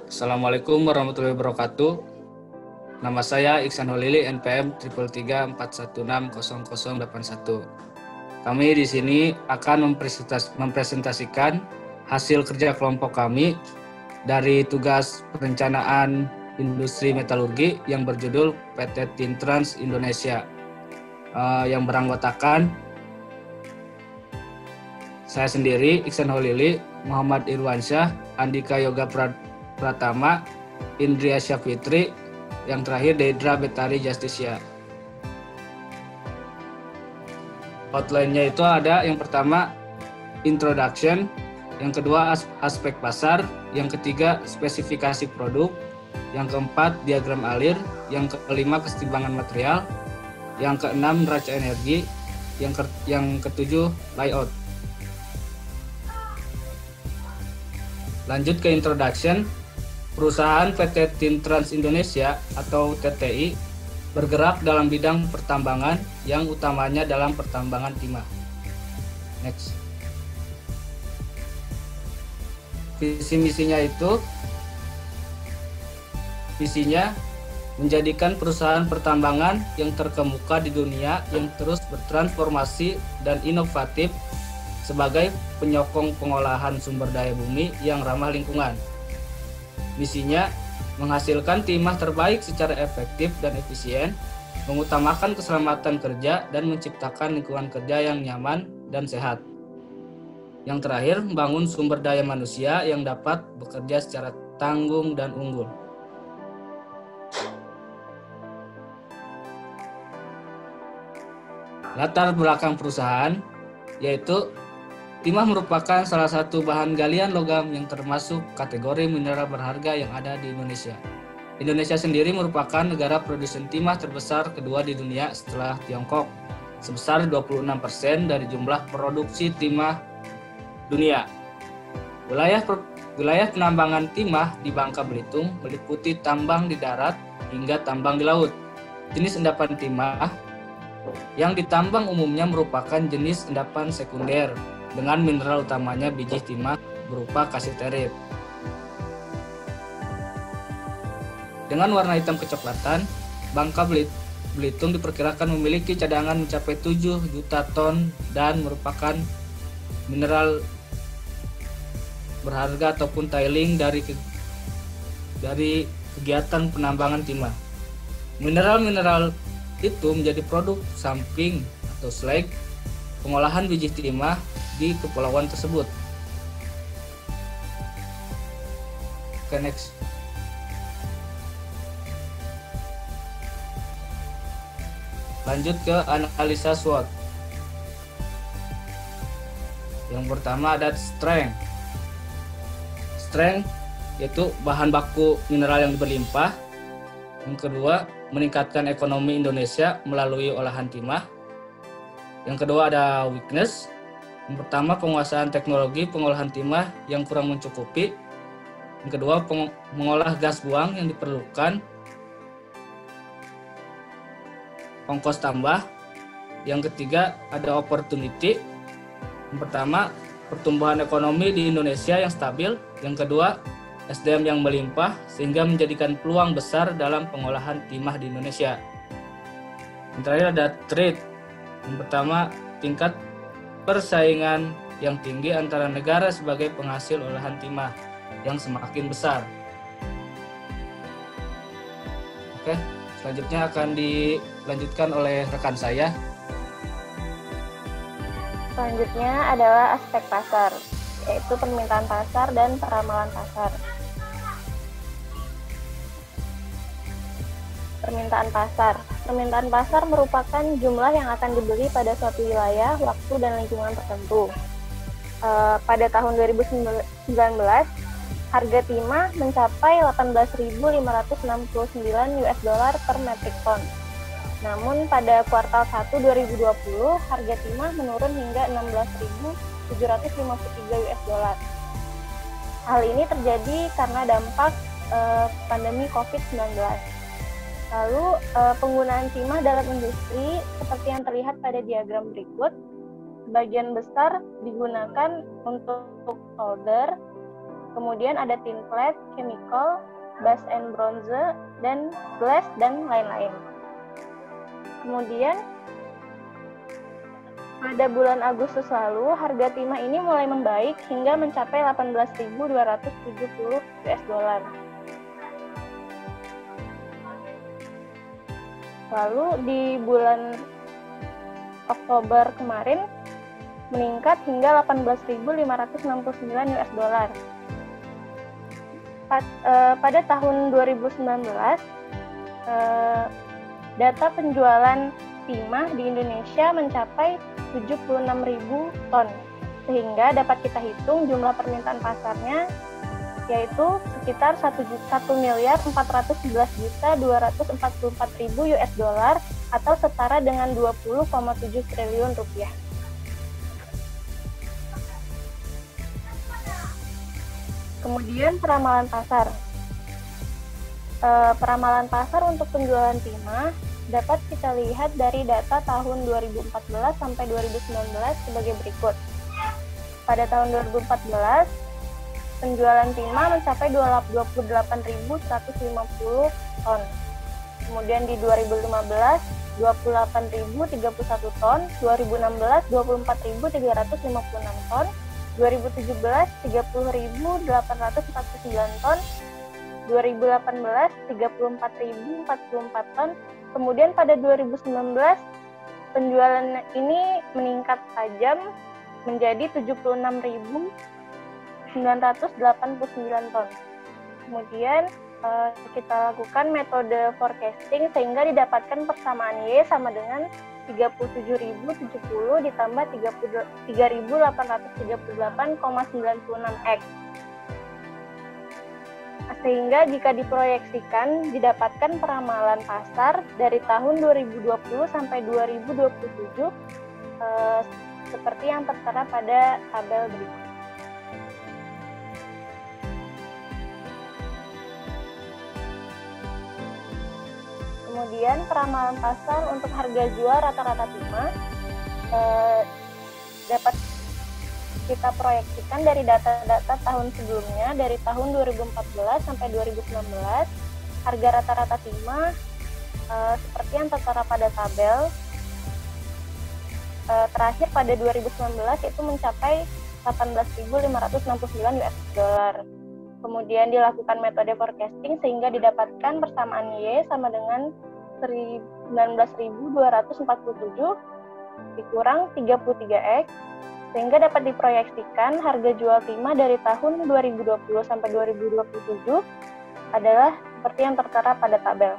Assalamualaikum warahmatullahi wabarakatuh. Nama saya Iksan Holili, NPM 33341600081. Kami di sini akan mempresentasikan hasil kerja kelompok kami dari tugas perencanaan industri metalurgi yang berjudul PT Tintrans Indonesia, yang beranggotakan saya sendiri, Iksan Holili, Muhammad Irwansyah, Andika Yoga Pratama, Indria Syafitri, yang terakhir Deidra Betari Justicia. Outline-nya itu ada yang pertama introduction, yang kedua aspek pasar, yang ketiga spesifikasi produk, yang keempat diagram alir, yang kelima kesetimbangan material, yang keenam neraca energi, yang ketujuh layout. Lanjut ke introduction. Perusahaan PT Tintrans Indonesia atau TTI bergerak dalam bidang pertambangan yang utamanya dalam pertambangan timah. Next. Visi misinya itu menjadikan perusahaan pertambangan yang terkemuka di dunia yang terus bertransformasi dan inovatif sebagai penyokong pengolahan sumber daya bumi yang ramah lingkungan. Misinya menghasilkan timah terbaik secara efektif dan efisien, mengutamakan keselamatan kerja dan menciptakan lingkungan kerja yang nyaman dan sehat. Yang terakhir, membangun sumber daya manusia yang dapat bekerja secara tanggung dan unggul. Latar belakang perusahaan yaitu timah merupakan salah satu bahan galian logam yang termasuk kategori mineral berharga yang ada di Indonesia. Indonesia sendiri merupakan negara produsen timah terbesar kedua di dunia setelah Tiongkok, sebesar 26% dari jumlah produksi timah dunia. Wilayah penambangan timah di Bangka Belitung meliputi tambang di darat hingga tambang di laut. Jenis endapan timah yang ditambang umumnya merupakan jenis endapan sekunder, dengan mineral utamanya biji timah berupa kasiterit. Dengan warna hitam kecoklatan, Bangka Belitung diperkirakan memiliki cadangan mencapai 7 juta ton dan merupakan mineral berharga ataupun tailing dari kegiatan penambangan timah. Mineral-mineral itu menjadi produk samping atau slag pengolahan biji timah di kepulauan tersebut. Oke, next. Lanjut ke analisa SWOT. Yang pertama ada strength. Strength yaitu bahan baku mineral yang berlimpah. Yang kedua, meningkatkan ekonomi Indonesia melalui olahan timah. Yang kedua ada weakness. Yang pertama, penguasaan teknologi pengolahan timah yang kurang mencukupi. Yang kedua, mengolah gas buang yang diperlukan. Ongkos tambah. Yang ketiga, ada opportunity. Yang pertama, pertumbuhan ekonomi di Indonesia yang stabil. Yang kedua, SDM yang melimpah sehingga menjadikan peluang besar dalam pengolahan timah di Indonesia. Yang terakhir ada trade. Yang pertama, tingkat persaingan yang tinggi antara negara sebagai penghasil olahan timah yang semakin besar. Oke, selanjutnya akan dilanjutkan oleh rekan saya. Selanjutnya adalah aspek pasar, yaitu permintaan pasar dan peramalan pasar. Permintaan pasar. Permintaan pasar merupakan jumlah yang akan dibeli pada suatu wilayah, waktu, dan lingkungan tertentu. Pada tahun 2019, harga timah mencapai 18.569 US dollar per metric ton. Namun pada kuartal 1 2020, harga timah menurun hingga 16.753 US dollar. Hal ini terjadi karena dampak pandemi COVID-19. Lalu penggunaan timah dalam industri seperti yang terlihat pada diagram berikut, sebagian besar digunakan untuk solder, kemudian ada tin plate, chemical, bass and bronze, dan glass, dan lain-lain. Kemudian pada bulan Agustus lalu, harga timah ini mulai membaik hingga mencapai 18.270 US dollar. Lalu di bulan Oktober kemarin meningkat hingga 18.569 US dollar. Pada tahun 2019, data penjualan timah di Indonesia mencapai 76.000 ton, sehingga dapat kita hitung jumlah permintaan pasarnya yaitu sekitar 1.411.244.000 US dollar atau setara dengan 20,7 triliun rupiah. Kemudian peramalan pasar. Peramalan pasar untuk penjualan timah dapat kita lihat dari data tahun 2014 sampai 2019 sebagai berikut. Pada tahun 2014, penjualan timah mencapai 28.150 ton. Kemudian di 2015, 28.031 ton, 2016, 24.356 ton, 2017, 30.849 ton, 2018, 34.044 ton. Kemudian pada 2019, penjualan ini meningkat tajam menjadi 76.989 ton. Kemudian kita lakukan metode forecasting sehingga didapatkan persamaan Y sama dengan 37.070 ditambah 3.838,96 X. Sehingga jika diproyeksikan didapatkan peramalan pasar dari tahun 2020 sampai 2027 seperti yang tertera pada tabel berikut. Kemudian peramalan pasar untuk harga jual rata-rata timah dapat kita proyeksikan dari data-data tahun sebelumnya, dari tahun 2014 sampai 2019, harga rata-rata timah seperti yang tertera pada tabel. Terakhir pada 2019 itu mencapai 18.569 US dollar. Kemudian dilakukan metode forecasting sehingga didapatkan persamaan Y sama dengan 19.247 dikurang 33X, sehingga dapat diproyeksikan harga jual timah dari tahun 2020 sampai 2027 adalah seperti yang tertera pada tabel.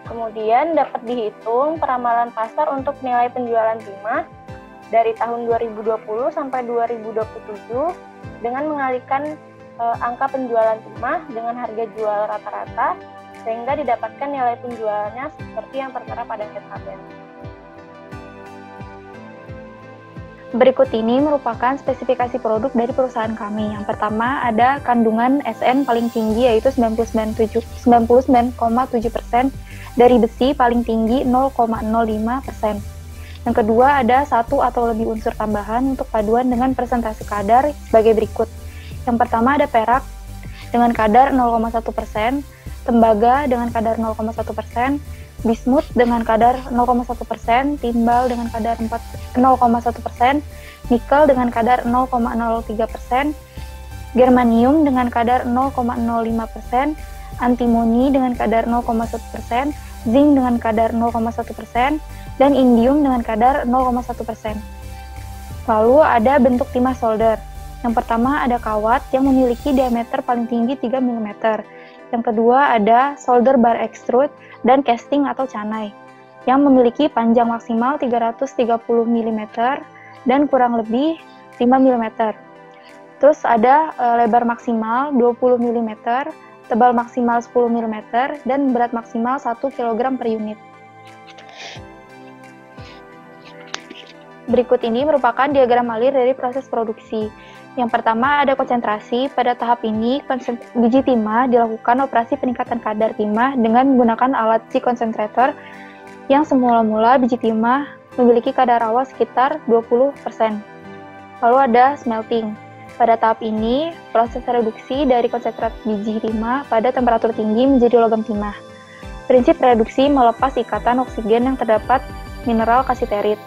Kemudian dapat dihitung peramalan pasar untuk nilai penjualan timah dari tahun 2020 sampai 2027 dengan mengalihkan angka penjualan timah dengan harga jual rata-rata sehingga didapatkan nilai penjualannya seperti yang tertera pada tabel. Berikut ini merupakan spesifikasi produk dari perusahaan kami. Yang pertama ada kandungan SN paling tinggi yaitu 99,7% dari besi paling tinggi 0,05%. Yang kedua ada satu atau lebih unsur tambahan untuk paduan dengan persentase kadar sebagai berikut. Yang pertama ada perak dengan kadar 0,1%, tembaga dengan kadar 0,1%, bismut dengan kadar 0,1%, timbal dengan kadar 0,1%, nikel dengan kadar 0,03%, germanium dengan kadar 0,05%, antimoni dengan kadar 0,1%, zinc dengan kadar 0,1%, dan indium dengan kadar 0,1%. Lalu ada bentuk timah solder. Yang pertama ada kawat yang memiliki diameter paling tinggi 3 mm. Yang kedua ada solder bar extrude dan casting atau canai yang memiliki panjang maksimal 330 mm dan kurang lebih 5 mm. Terus ada lebar maksimal 20 mm, tebal maksimal 10 mm, dan berat maksimal 1 kg per unit. Berikut ini merupakan diagram alir dari proses produksi. Yang pertama ada konsentrasi. Pada tahap ini, biji timah dilakukan operasi peningkatan kadar timah dengan menggunakan alat si concentrator yang semula-mula biji timah memiliki kadar rawa sekitar 20%. Lalu ada smelting. Pada tahap ini, proses reduksi dari konsentrat biji timah pada temperatur tinggi menjadi logam timah. Prinsip reduksi melepas ikatan oksigen yang terdapat mineral kasiterit.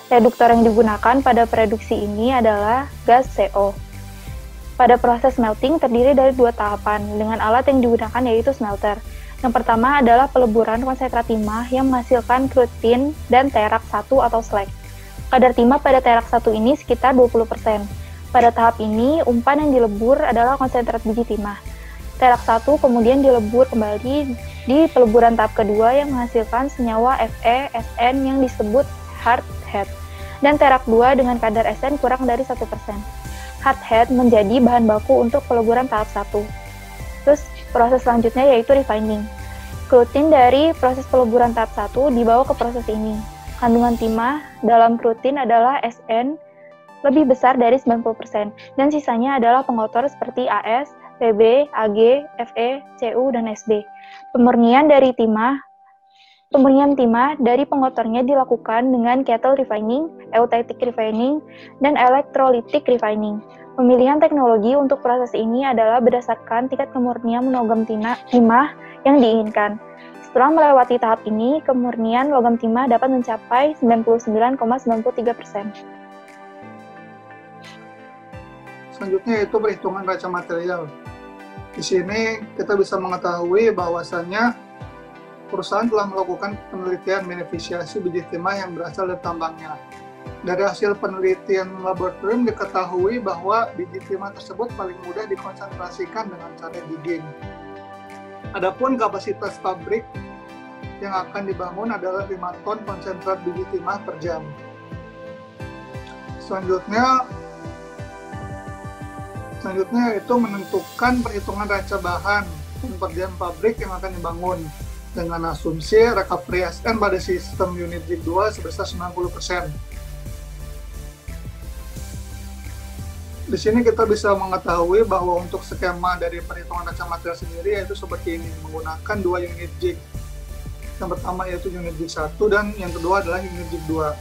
Reduktor yang digunakan pada reduksi ini adalah gas CO. Pada proses smelting terdiri dari dua tahapan, dengan alat yang digunakan yaitu smelter. Yang pertama adalah peleburan konsentrat timah yang menghasilkan crude tin dan terak 1 atau slag. Kadar timah pada terak 1 ini sekitar 20%. Pada tahap ini, umpan yang dilebur adalah konsentrat biji timah. Terak 1 kemudian dilebur kembali di peleburan tahap kedua yang menghasilkan senyawa Fe, Sn yang disebut hard head, dan terak 2 dengan kadar Sn kurang dari 1%. Hard head menjadi bahan baku untuk peleburan tahap 1. Terus proses selanjutnya yaitu refining. Crude tin dari proses peleburan tahap 1 dibawa ke proses ini. Kandungan timah dalam crude tin adalah Sn lebih besar dari 90%, dan sisanya adalah pengotor seperti As, Pb, Ag, Fe, Cu, dan Sb. Pemurnian timah dari pengotornya dilakukan dengan kettle refining, eutectic refining, dan electrolytic refining. Pemilihan teknologi untuk proses ini adalah berdasarkan tingkat kemurnian logam timah yang diinginkan. Setelah melewati tahap ini, kemurnian logam timah dapat mencapai 99,93%. Selanjutnya yaitu perhitungan raca material. Di sini kita bisa mengetahui bahwasannya perusahaan telah melakukan penelitian beneficiasi biji timah yang berasal dari tambangnya. Dari hasil penelitian laboratorium diketahui bahwa biji timah tersebut paling mudah dikonsentrasikan dengan cara digging. Adapun kapasitas pabrik yang akan dibangun adalah 5 ton konsentrat biji timah per jam. Selanjutnya yaitu menentukan perhitungan raca bahan dan per jam pabrik yang akan dibangun dengan asumsi recovery Sn pada sistem unit jig 2 sebesar 90%. Di sini kita bisa mengetahui bahwa untuk skema dari perhitungan raca material sendiri yaitu seperti ini, menggunakan 2 unit jig. Yang pertama yaitu unit jig 1 dan yang kedua adalah unit jig 2.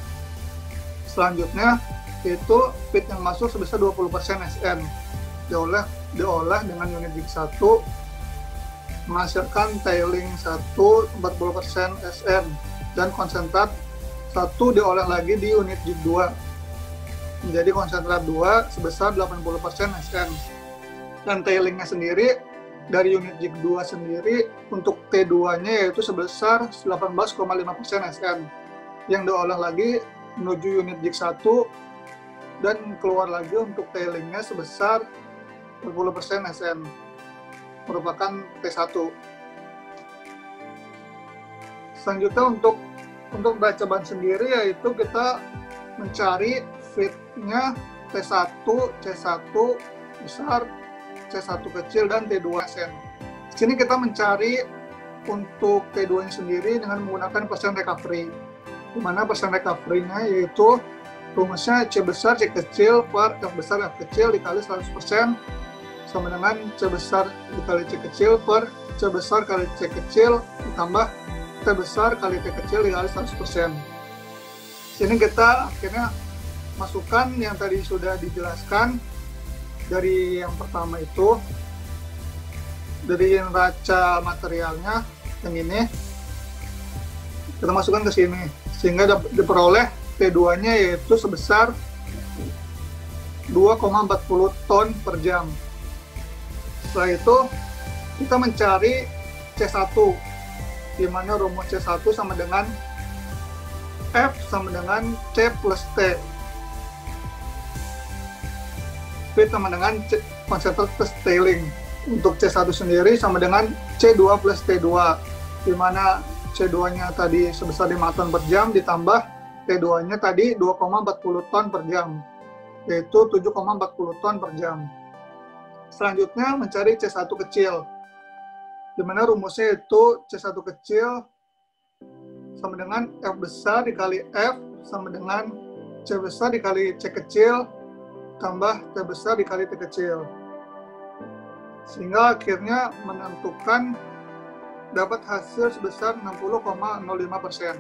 Selanjutnya yaitu feed yang masuk sebesar 20% Sn. Diolah dengan unit jig 1 menghasilkan tailing 1 40% Sn dan konsentrat 1 diolah lagi di unit jig 2 menjadi konsentrat 2 sebesar 80% Sn. Dan tailingnya sendiri dari unit jig 2 sendiri untuk T2 nya yaitu sebesar 18,5% Sn yang diolah lagi menuju unit jig 1 dan keluar lagi untuk tailingnya sebesar 20% Sn merupakan T1. Selanjutnya untuk baca bahan sendiri yaitu kita mencari feed-nya T1, C1 besar, C1 kecil, dan T2 Sn. Di sini kita mencari untuk T2 nya sendiri dengan menggunakan persen recovery, di mana persen recovery-nya yaitu rumusnya C besar C kecil per F besar F kecil dikali 100% sama dengan C besar dikali C kecil per C besar kali C kecil ditambah T besar kali T kecil dikali 100%. Sini kita akhirnya masukkan yang tadi sudah dijelaskan dari yang pertama itu, dari raca materialnya yang ini kita masukkan ke sini sehingga diperoleh T2 nya yaitu sebesar 2,40 ton per jam. Setelah itu kita mencari C1 di mana rumus C1 sama dengan F sama dengan C plus T. P sama dengan konsentrat plus tailing. Untuk C1 sendiri sama dengan C2 plus T2 di mana C2-nya tadi sebesar 5 ton per jam ditambah T2-nya tadi 2,40 ton per jam, yaitu 7,40 ton per jam. Selanjutnya mencari C1 kecil, di mana rumusnya itu C1 kecil sama dengan F besar dikali F sama dengan C besar dikali C kecil tambah T besar dikali T kecil. Sehingga akhirnya menentukan dapat hasil sebesar 60,05%.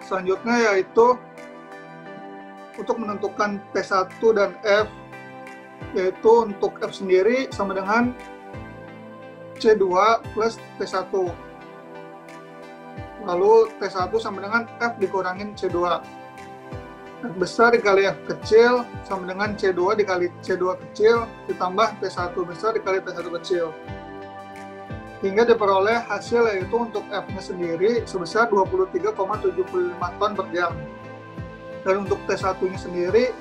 Selanjutnya yaitu untuk menentukan T1 dan F, yaitu untuk F sendiri sama dengan C2 plus T1. Lalu T1 sama dengan F dikurangin C2. F besar dikali F kecil sama dengan C2 dikali C2 kecil ditambah T1 besar dikali T1 kecil. Hingga diperoleh hasil yaitu untuk F-nya sendiri sebesar 23,75 ton per jam. Dan untuk T1-nya sendiri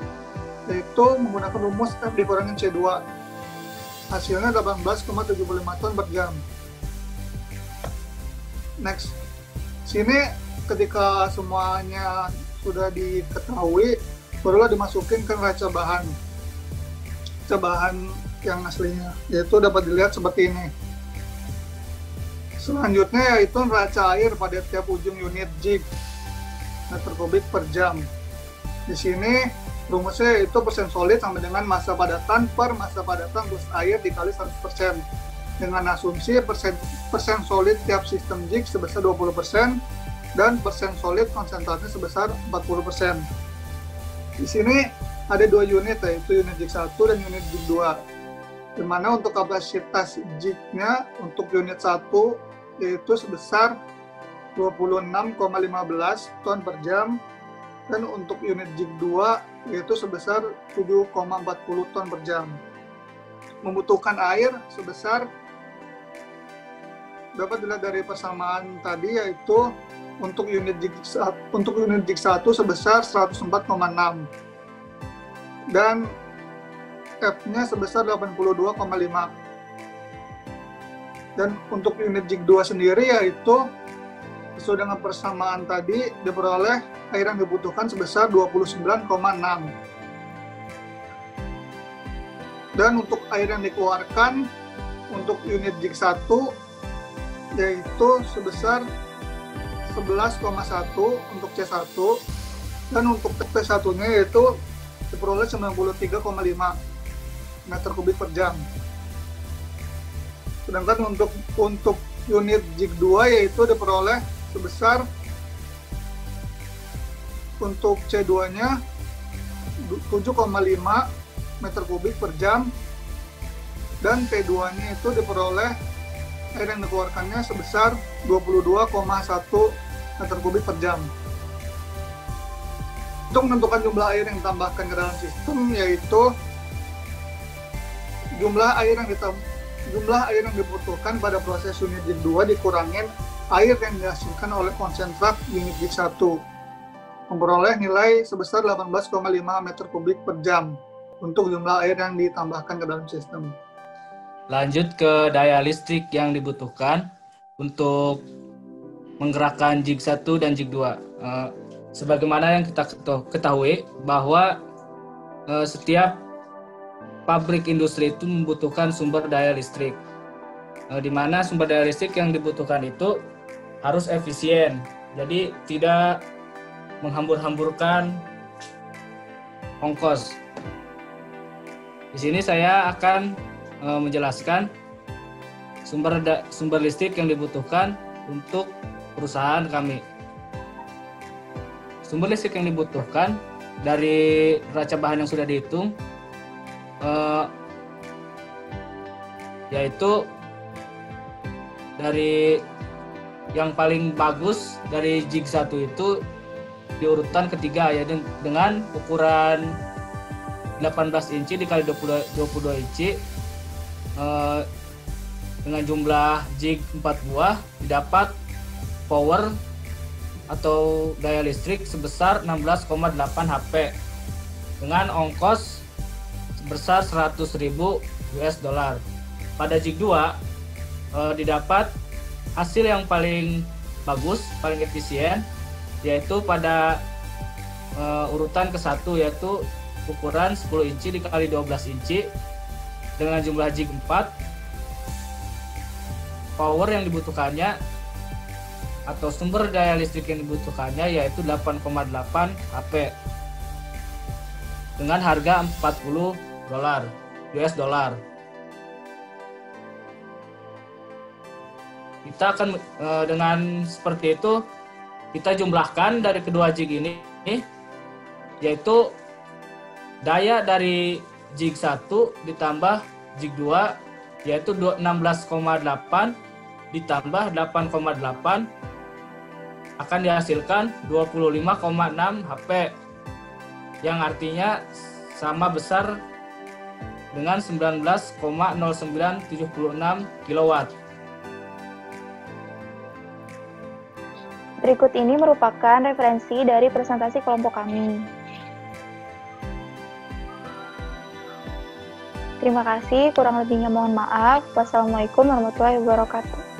yaitu menggunakan rumus F dikurangin C2. Hasilnya 18,75 ton per jam. Next. Sini ketika semuanya sudah diketahui, barulah dimasukin ke neraca bahan. Neraca bahan yang aslinya, yaitu dapat dilihat seperti ini. Selanjutnya yaitu neraca air pada tiap ujung unit jig meter kubik per jam. Di sini rumusnya yaitu persen solid sama dengan massa padatan per massa padatan plus air dikali 100%. Dengan asumsi persen solid tiap sistem jig sebesar 20% dan persen solid konsentratnya sebesar 40%. Di sini ada dua unit, yaitu unit jig 1 dan unit jig 2. Di mana untuk kapasitas jignya untuk unit 1 yaitu sebesar 26,15 ton per jam dan untuk unit jig 2 yaitu sebesar 7,40 ton per jam. Membutuhkan air sebesar, dapat dilihat dari persamaan tadi, yaitu untuk unit jig 1 sebesar 104,6 dan F-nya sebesar 82,5. Dan untuk unit jig 2 sendiri yaitu sesuai dengan persamaan tadi diperoleh air yang dibutuhkan sebesar 29,6. Dan untuk air yang dikeluarkan untuk unit jig 1 yaitu sebesar 11,1 untuk C1 dan untuk T1-nya yaitu diperoleh 93,5 meter kubik per jam. Sedangkan untuk unit jig 2 yaitu diperoleh sebesar untuk C2-nya 7,5 meter kubik per jam dan T2-nya itu diperoleh air yang dikeluarkannya sebesar 22,1 meter kubik per jam. Untuk menentukan jumlah air yang ditambahkan ke dalam sistem yaitu jumlah air yang dibutuhkan pada proses unit jig 2 dikurangin air yang dihasilkan oleh konsentrat unit jig 1 memperoleh nilai sebesar 18,5 meter kubik per jam untuk jumlah air yang ditambahkan ke dalam sistem. Lanjut ke daya listrik yang dibutuhkan untuk menggerakkan jig 1 dan jig 2. Sebagaimana yang kita ketahui bahwa setiap pabrik industri itu membutuhkan sumber daya listrik, di mana sumber daya listrik yang dibutuhkan itu harus efisien, jadi tidak menghambur-hamburkan ongkos. Di sini saya akan menjelaskan sumber listrik yang dibutuhkan untuk perusahaan kami. Sumber listrik yang dibutuhkan dari neraca bahan yang sudah dihitung yaitu dari yang paling bagus dari jig 1 itu di urutan ketiga, yaitu dengan ukuran 18 inci dikali 22 inci dengan jumlah jig 4 buah didapat power atau daya listrik sebesar 16,8 HP dengan ongkos sebesar 100.000 US dollar. Pada jig 2 didapat hasil yang paling bagus, paling efisien, yaitu pada urutan ke-1 yaitu ukuran 10 inci dikali 12 inci dengan jumlah jig 4. Power yang dibutuhkannya atau sumber daya listrik yang dibutuhkannya yaitu 8,8 HP. dengan harga 40 dolar US dollar. Kita akan dengan seperti itu kita jumlahkan dari kedua jig ini, yaitu daya dari jig 1 ditambah jig 2 yaitu 16,8 ditambah 8,8 akan dihasilkan 25,6 HP yang artinya sama besar dengan 19,0976 kW. Berikut ini merupakan referensi dari presentasi kelompok kami. Terima kasih, kurang lebihnya mohon maaf. Wassalamualaikum warahmatullahi wabarakatuh.